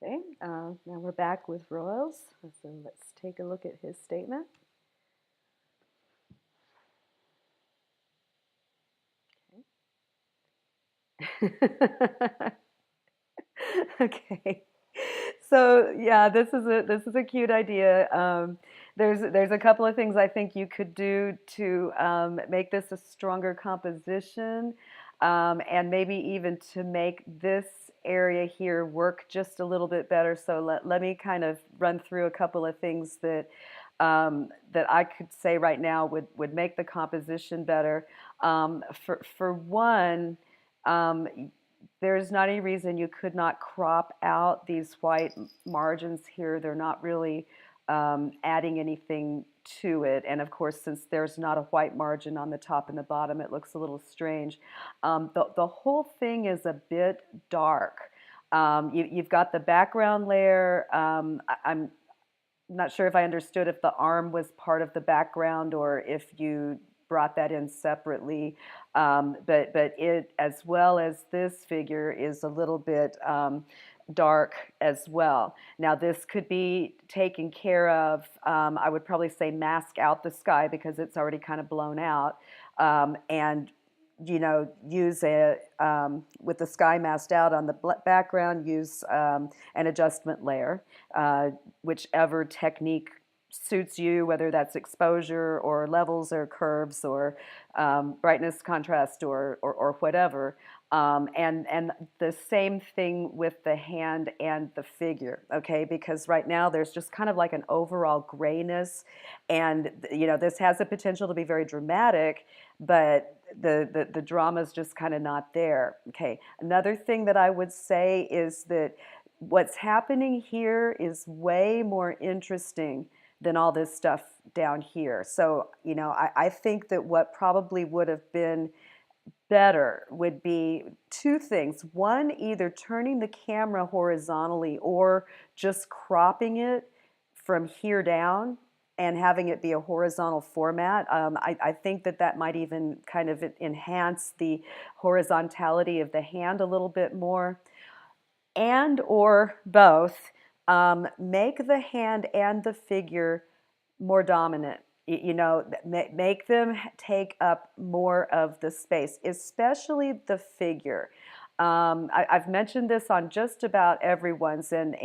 Okay, now we're back with Royals. So let's take a look at his statement. Okay. Okay. So yeah, this is a cute idea. There's a couple of things I think you could do to make this a stronger composition, and maybe even to make this area here work just a little bit better. So let me kind of run through a couple of things that I could say right now would make the composition better. For one. Um, there's not any reason you could not crop out these white margins here. They're not really adding anything to it. And of course, since there's not a white margin on the top and the bottom, it looks a little strange. The whole thing is a bit dark. You've got the background layer. I'm not sure if I understood if the arm was part of the background or if you brought that in separately. But it, as well as this figure, is a little bit dark as well. Now this could be taken care of. I would probably say mask out the sky because it's already kind of blown out, and use a with the sky masked out on the background, use an adjustment layer, whichever technique suits you, whether that's exposure or levels or curves or brightness, contrast, or whatever. And the same thing with the hand and the figure, okay? Because right now there's just kind of like an overall grayness, and this has the potential to be very dramatic, but the drama is just kind of not there. Okay. Another thing that I would say is that what's happening here is way more interesting than all this stuff down here. So, I think that what probably would have been better would be two things. One, either turning the camera horizontally or just cropping it from here down and having it be a horizontal format. I think that might even kind of enhance the horizontality of the hand a little bit more. And or both, make the hand and the figure more dominant. Make them take up more of the space, especially the figure. I've mentioned this on just about everyone's, and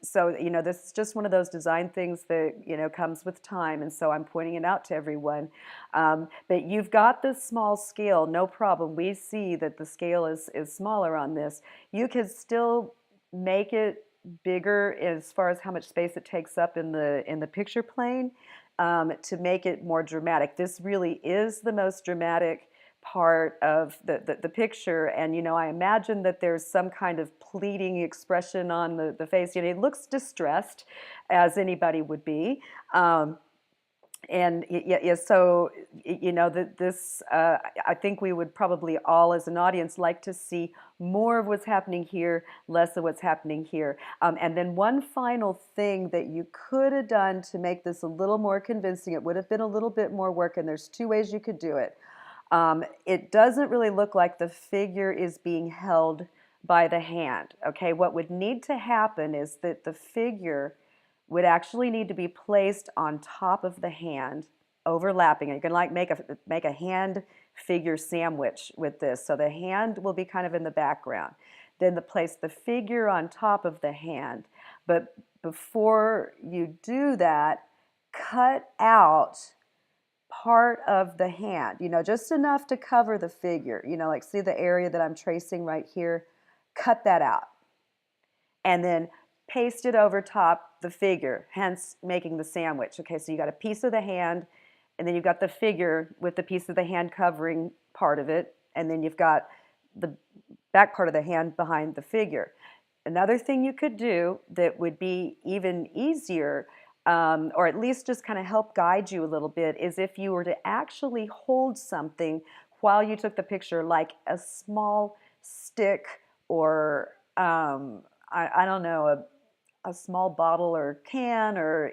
so this is just one of those design things that comes with time, and so I'm pointing it out to everyone. But you've got this small scale, no problem. We see that the scale is smaller on this. You can still make it bigger as far as how much space it takes up in the picture plane, to make it more dramatic. This really is the most dramatic part of the picture, and I imagine that there's some kind of pleading expression on the face. It looks distressed, as anybody would be. And yeah, so this I think we would probably all, as an audience, like to see more of what's happening here, less of what's happening here. And then one final thing that you could have done to make this a little more convincing, it would have been a little bit more work, and there's two ways you could do it. It doesn't really look like the figure is being held by the hand. Okay, what would need to happen is that the figure would actually need to be placed on top of the hand, overlapping it. You can like make a hand figure sandwich with this. So the hand will be kind of in the background. Then place the figure on top of the hand. But before you do that, cut out part of the hand, just enough to cover the figure. Like see the area that I'm tracing right here? Cut that out. And then paste it over top the figure, hence making the sandwich. Okay, so you got a piece of the hand, and then you've got the figure with the piece of the hand covering part of it, and then you've got the back part of the hand behind the figure. Another thing you could do that would be even easier, or at least just kind of help guide you a little bit, is if you were to actually hold something while you took the picture, like a small stick or I don't know, a small bottle or can, or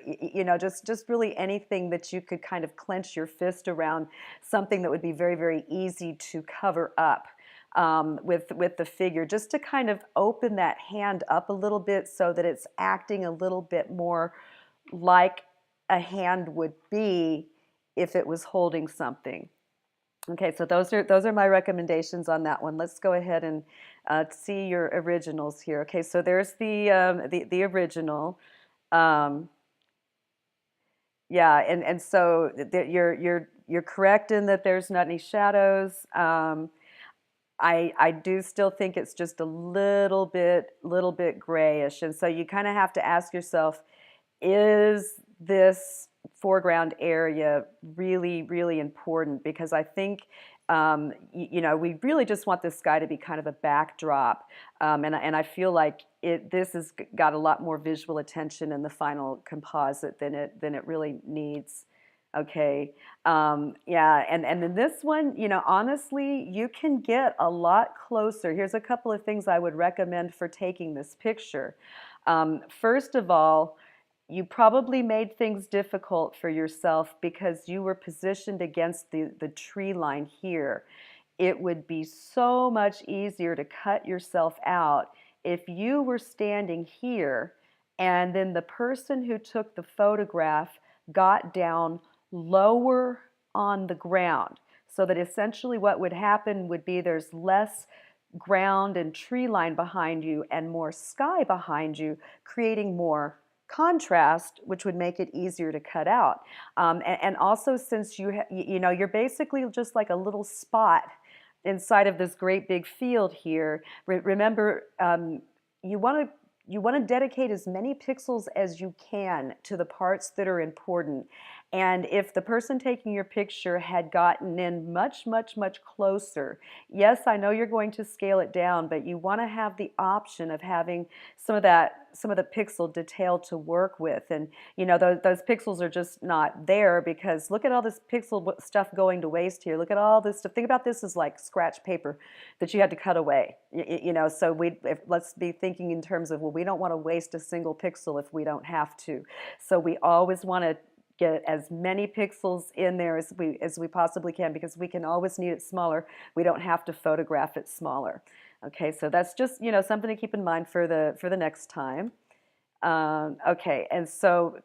just really anything that you could kind of clench your fist around, something that would be very, very easy to cover up. with the figure, just to kind of open that hand up a little bit so that it's acting a little bit more like a hand would be if it was holding something. Okay, so those are my recommendations on that one. Let's go ahead and see your originals here. Okay, so there's the original. Um, yeah, and so you're correct in that there's not any shadows. I do still think it's just a little bit grayish, and so you kind of have to ask yourself, is this foreground area really, really important? Because I think, we really just want this sky to be kind of a backdrop. And I feel like this has got a lot more visual attention in the final composite than it really needs. Okay. Yeah. And then this one, honestly, you can get a lot closer. Here's a couple of things I would recommend for taking this picture. First of all, you probably made things difficult for yourself because you were positioned against the tree line here. It would be so much easier to cut yourself out if you were standing here and then the person who took the photograph got down lower on the ground. So that essentially what would happen would be there's less ground and tree line behind you and more sky behind you, creating more contrast, which would make it easier to cut out. And also, since you're basically just like a little spot inside of this great big field here. Remember, you want to dedicate as many pixels as you can to the parts that are important. And if the person taking your picture had gotten in much, much, much closer, yes, I know you're going to scale it down, but you want to have the option of having some of the pixel detail to work with. And those pixels are just not there because look at all this pixel stuff going to waste here. Look at all this stuff. Think about this as like scratch paper that you had to cut away. So let's be thinking in terms of, well, we don't want to waste a single pixel if we don't have to. So we always want to get as many pixels in there as we possibly can because we can always need it smaller. We don't have to photograph it smaller. Okay, so that's just something to keep in mind for the next time. Okay, and so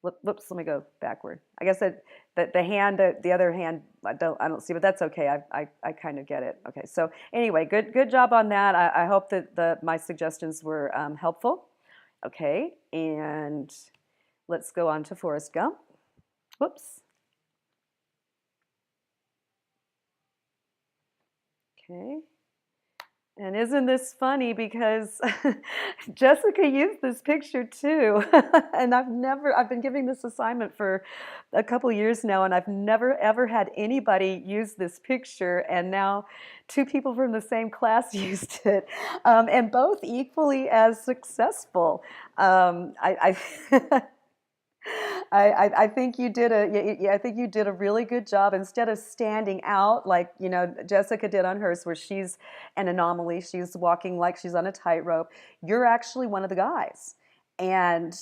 whoops, let me go backward. I guess that the other hand, I don't see, but that's okay. I kind of get it. Okay, so anyway, good job on that. I hope that my suggestions were helpful. Okay, and let's go on to Forrest Gump. Whoops. Okay. And isn't this funny because Jessica used this picture too. And I've been giving this assignment for a couple years now and I've never ever had anybody use this picture, and now two people from the same class used it, and both equally as successful. I I think you did I think you did a really good job. Instead of standing out like Jessica did on hers, where she's an anomaly, she's walking like she's on a tightrope. You're actually one of the guys, and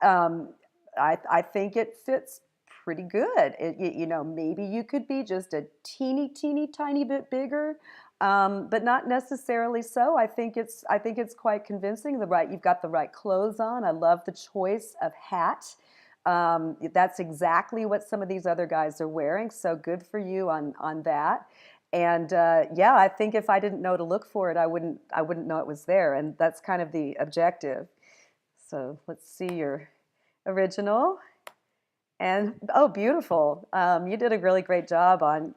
um, I think it fits pretty good. Maybe you could be just a teeny tiny bit bigger, but not necessarily so. I think it's quite convincing. You've got the right clothes on. I love the choice of hat. That's exactly what some of these other guys are wearing. So good for you on that. And yeah, I think if I didn't know to look for it, I wouldn't know it was there. And that's kind of the objective. So let's see your original. And oh, beautiful! You did a really great job on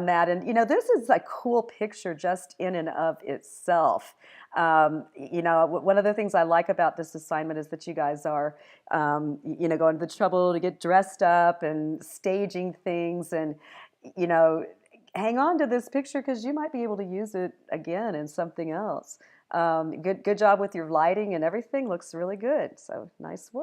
that. And this is a cool picture just in and of itself. One of the things I like about this assignment is that you guys are, going to the trouble to get dressed up and staging things, and hang on to this picture because you might be able to use it again in something else. Good job with your lighting and everything. Looks really good. So nice work.